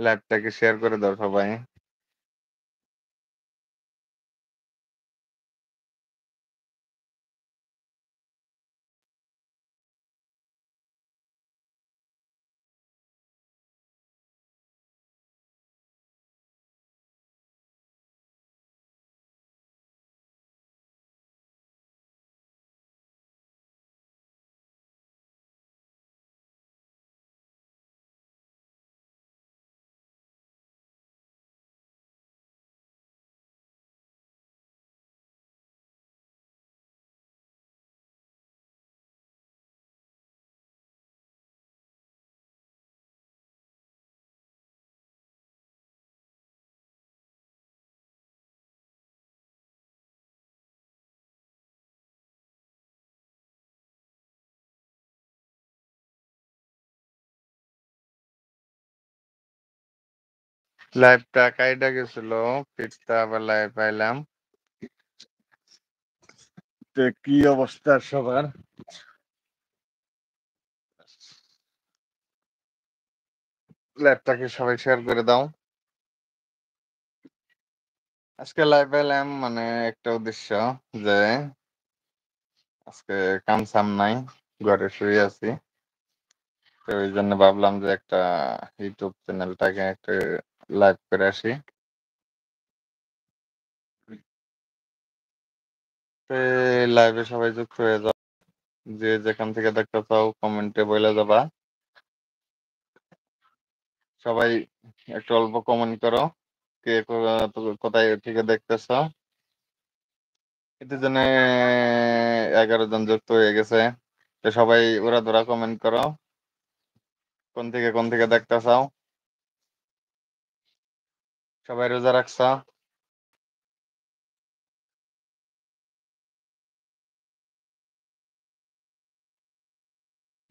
লাইভটাকে শেয়ার করে দাও সবাই। লাইভটা কাইটা গেছিল, ফিরতে আবার লাইভ পাইলাম। কি অবস্থা সবার? লাইভটাকে সবাই শেয়ার করে দাও। আজকে লাইভ এলাম মানে একটা উদ্দেশ্য, যে আজকে কাম সাম নাই, ঘরে শুয়ে আছি। তো ওই জন্য ভাবলাম যে একটা ইউটিউব চ্যানেলটাকে একটা লাইভ করে আসি। তো লাইভে সবাই যুক্ত হয়ে যাও, যে যেখান থেকে দেখতে চাও কমেন্টে বলে যাবা। সবাই একটু অল্প কমেন্ট করো, কে কোথায় থেকে দেখতেছ। এতে জন্য 11 জন যুক্ত হয়ে গেছে। তো সবাই ওরা ধরা কমেন্ট করো, কোন থেকে দেখতে চাও। সবাই রোজা রাখছ?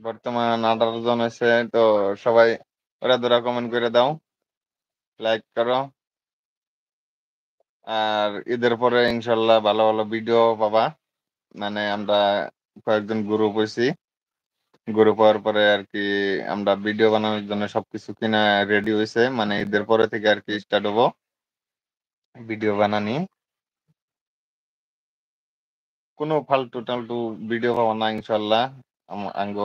বর্তমান 18 জন হয়েছে। তো সবাই ওরা ধরা কমেন্ট করে দাও, লাইক করো। আর ঈদের পরে ইনশাল্লাহ ভালো ভালো ভিডিও পাবা। মানে আমরা কয়েকজন গ্রুপ হয়েছি, গ্রুপ হওয়ার পরে আর কি আমরা ভিডিও বানানোর জন্য সবকিছু কিনা রেডি হয়েছে। মানে ঈদের পরে থেকে আর কি স্টার্ট হবো ভিডিও বানানি। কোনো ফালতু টালতু ভিডিও পাবো না ইনশাল্লাহ। আঙ্গ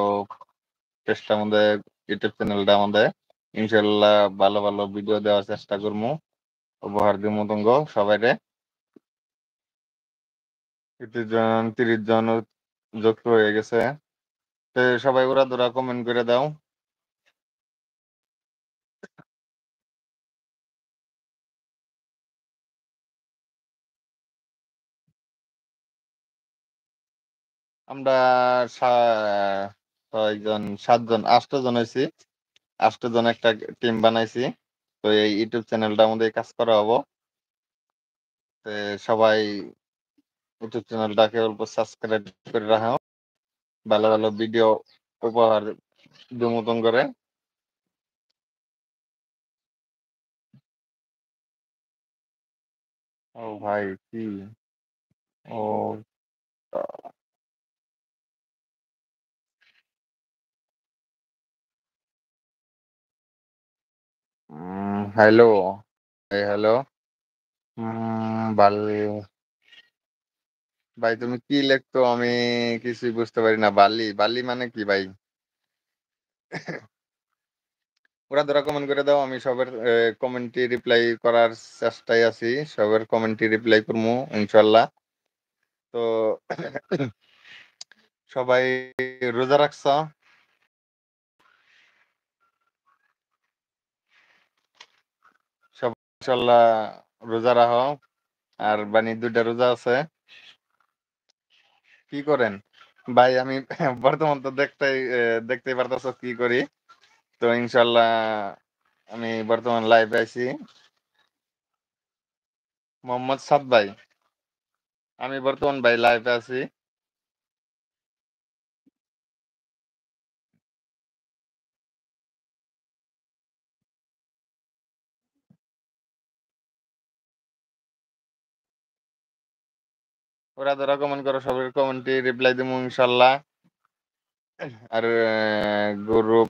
চেষ্টা মধ্যে ইউটিউব চ্যানেলটা আমাদের ইনশাল্লাহ ভালো ভালো ভিডিও দেওয়ার চেষ্টা করবো, উপহার দিব তঙ্গ সবাইরে। 30 জন 30 জন যুক্ত হয়ে গেছে। তো সবাই ওরা ধরা কমেন্ট করে দাও। আমরা 6 জন 7 জন 8 জন হয়েছি। 8 জন একটা টিম বানাইছি। তো এই ইউটিউব চ্যানেলটা আমাদের কাজ করা হবো। তো সবাই ইউটিউব চ্যানেলটাকে অল্প সাবস্ক্রাইব করে রাখো, ভালো ভালো ভিডিও উপহার মতন করে। ও ভাই কি, ও হ্যালো, হ্যালো। বাল ভাই তুমি কি লেখতো, আমি কিছুই বুঝতে পারি না। বালি বালি মানে কি ভাই? ওরা ধরা কমেন্ট করে দাও, আমি সবার কমেন্টে রিপ্লাই করার চেষ্টায় আছি। সবার কমেন্টে রিপ্লাই করবো ইনশাল্লাহ। তো সবাই রোজা রাখছ? সবাই ইনশাল্লাহ রোজা রাখো। আর বানি 2টা রোজা আছে। কি করেন ভাই? আমি বর্তমান তো দেখতেই পারতেছ কি করি। তো ইনশাল্লাহ আমি বর্তমান লাইভে আছি। মোহাম্মদ সাদ ভাই, আমি বর্তমান ভাই লাইভে আছি। ওরা ধরা কমেন্ট করো, সবের কমেন্টে রিপ্লাই দিব ইনশাল্লাহ। আর গ্রুপ